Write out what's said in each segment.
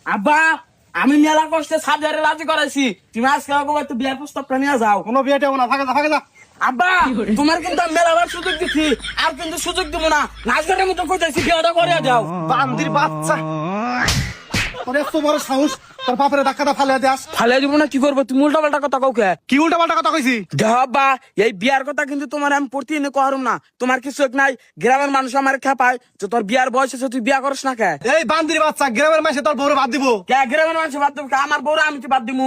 আব্বা আমি মেলা কষ্টে সাজারে রাজি করাইছি, তুমি আজকে একটু বিয়ার প্রস্তাবটা নিয়ে যাও। কোনো বিয়েটা না, ফাঁকা যা। আব্বা তোমার কিন্তু আমি মেলাবার সুযোগ দিচ্ছি, আর কিন্তু সুযোগ দিব না। নাচগানের মতো কইতেছি বিয়েটা করে দাও। বান্দির বাচ্চা, তোর এত বড় সাহস, তোর বাপের ধাক্কাটা ফালিয়ে দেস। ফালিয়ে দিব না কি করবো? তুমি উল্টা পাল্টা কথা কাউকে কি উল্টা পাল্টা কথা কইছি? দেখো আব্বা, এই বিয়ার কথা কিন্তু তোমার আমি প্রতিদিন কহরম না। তোমার কিছু নাই, গ্রামের মানুষ আমার খেপায় যে তোর বিয়ার বয়স আছে, তুই বিয়া করিস না কে? এই বান্দির বাচ্চা, গ্রামের মাসে তোর বউরে বাদ দিব? কে গ্রামের মানুষ বাদ দেবো? আমার বউরা আমি কি বাদ দিবো?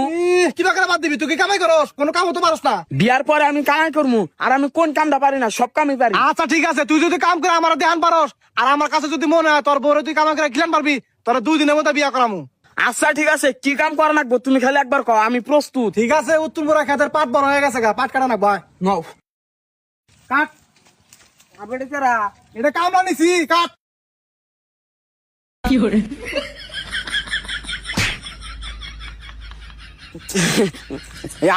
কি বাকারে বাদ দিবি? তুই কি কামাই করস? কোনো কামও তো পারস না। বিয়ার পরে আমি কামাই করবো, আর আমি কোন কামটা পারি না? সব কামই পারি। আচ্ছা ঠিক আছে, তুই যদি কাম করে আমার দেহান পারস, আর আমার কাছে যদি মনে হয় তোর বউরে তুই কামাই করে খিলান পারবি, তোর 2 দিনের মধ্যে বিয়া করামু। আচ্ছা ঠিক আছে, কি কাম করা লাগবো তুমি খালি একবার কও, আমি প্রস্তুত। ঠিক আছে, উত্তরপুরা খেতের পাট বড় হয়ে গেছে গা, পাট কাটা না ভাই। নাও কাট। আপনি কেরা? এটা কামলা নিছি, কাট।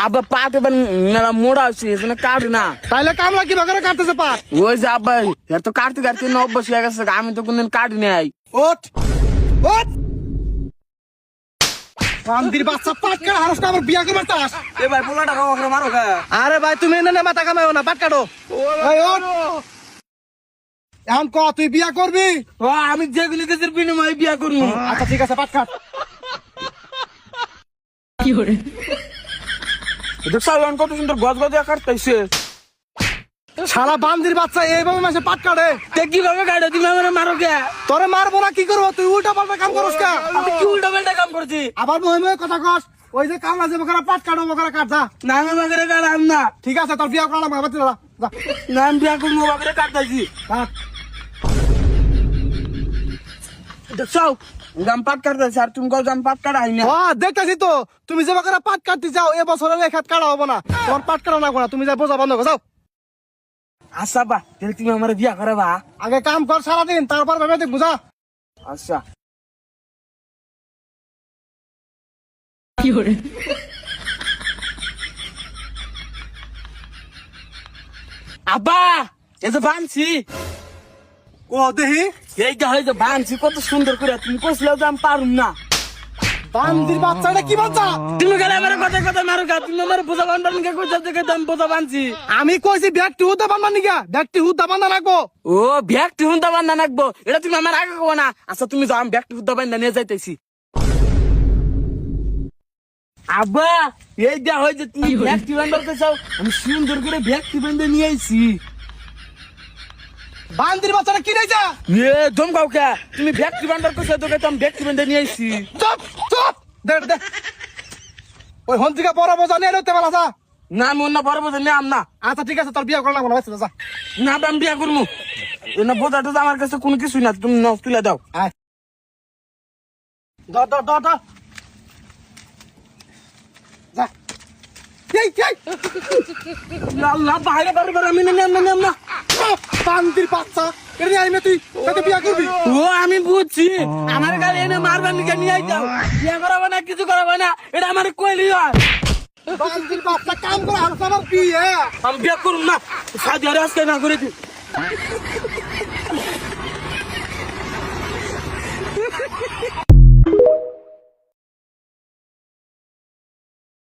আব্বা পাট এবার মেলা মোড়া আছে, এখানে কাট না। তাইলে কামলা কি বাকারে কাটতেছে পাট? ওই যে আব্বা এর তো কাটতে কাটতে অভ্যাস হয়ে গেছে, আমি তো কোনদিন কাটি নাই। ওঠ ওঠ, বান্দির বাচ্চা, পাট কাটা হারস না, আমার বিয়া করবার চাস? এ ভাই পোলাটা কাউকে মারো কে? আরে ভাই তুমি এনে মাথা কামাইও না, পাট কাটো। এই ওঠ, এখন ক তুই বিয়া করবি? ও আমি যেগুলি দেশের বিনিময়ে বিয়া করবো। আচ্ছা ঠিক আছে, পাট কাট। সালমান কত সুন্দর গজ গজিয়া কাটতেছে। শালা বান্দির বাচ্চা এইভাবে মাসে পাট কাটে? তে কিভাবে কাটে? তুমি আমার মারো কে? তোরে মারবো না কি করবো? তুই উল্টা পাল্টা কাম করস কে? আমি কি উল্টা পাল্টা কাম করছি? আবার মহিমে কথা কস। ওই যে কামলা যে বকরা পাট কাটো, বকরা কাট যা। না আমি বাগরে কাটাম না। ঠিক আছে, তোর বিয়া করা না, বাবা যা যা। না আমি বিয়া করবো, বাগরে কাটতেছি। কাট। দেখছো গাম পাট কাটতেছি, আর তুমি গাম পাট কাটাই না। ও দেখতেছি তো, তুমি যে বকরা পাট কাটতে যাও, এ বছরে লেখাত কাটা হবো না, তোমার পাট কাটা না না, তুমি যা বোঝা বন্ধ কর যাও। আচ্ছা বা তাহলে তুমি আমার বিয়া করাবা? আগে কাম কর সারাদিন, তারপর ভেবে দেখ বুঝা। আচ্ছা আব্বা এই যে বানছি, ও দেহি এইটা হয়েছে বানছি কত সুন্দর করে। তুমি কইছিলে যে আমি পারুম না। বান্দির বাচ্চাটা কি বাচ্চা? তুমি গেলে আমার কথা কথা মারো কা? তুমি আমার বোঝা বান্ধার নিকে কইছো যে আমি বোঝা বানছি। আমি কইছি ব্যাগটি হুদা বান্ধা নিগা, ব্যাগটি হুদা বান্ধা রাখবো। ও ব্যাগটি হুন্দা বান্ধা নাকবো, এটা তুমি আমার আগে কো না। আচ্ছা তুমি যাও, আমি ব্যাগটি হুন্দা বান্ধা নিয়ে যাইতেছি। আব্বা এই যা হয়েছে, তুমি ব্যাগটি বান্ধার কইছো, আমি সুন্দর করে ব্যাগটি বান্ধা নিয়ে আইছি। বান্দির বাচ্চাটা কি নাইছা? এ দম কাউকে, তুমি ব্যাগটি বান্ধার কইছো তোকে তো আমি ব্যাগটি বান্ধা নিয়ে আইছি। চুপ চুপ, দে দে। ওই হন্তিকা বড় বোঝা নিয়ে নিতে পারা যা। না আমি অন্য বড় বোঝা নিয়ে আম না। আচ্ছা ঠিক আছে, তোর বিয়া করলাম না, যা। না আমি বিয়া করবো না, বোঝাটা আমার কাছে কোনো কিছুই না। তুমি নখ তুলে দাও। আয় ধর ধর ধর ধর, যা। এই এই আল্লাহ বাইরে বাইরে বাইরে আমি না। বান্দির বাচ্চা, এটা নিয়ে আইমে তুই তাকে বিয়া করবি? ও আমি বুঝছি, আমার গালে এনে মারবার নিকে নিয়ে যাও। বিয়া করাবো না, কিছু করাবো না, এটা আমার কইলি হয়। বান্দির বাচ্চা, কাম করে হারস আমার বিয়ে। আমি বিয়া করুন না, সাজ আজকে না করে দিই।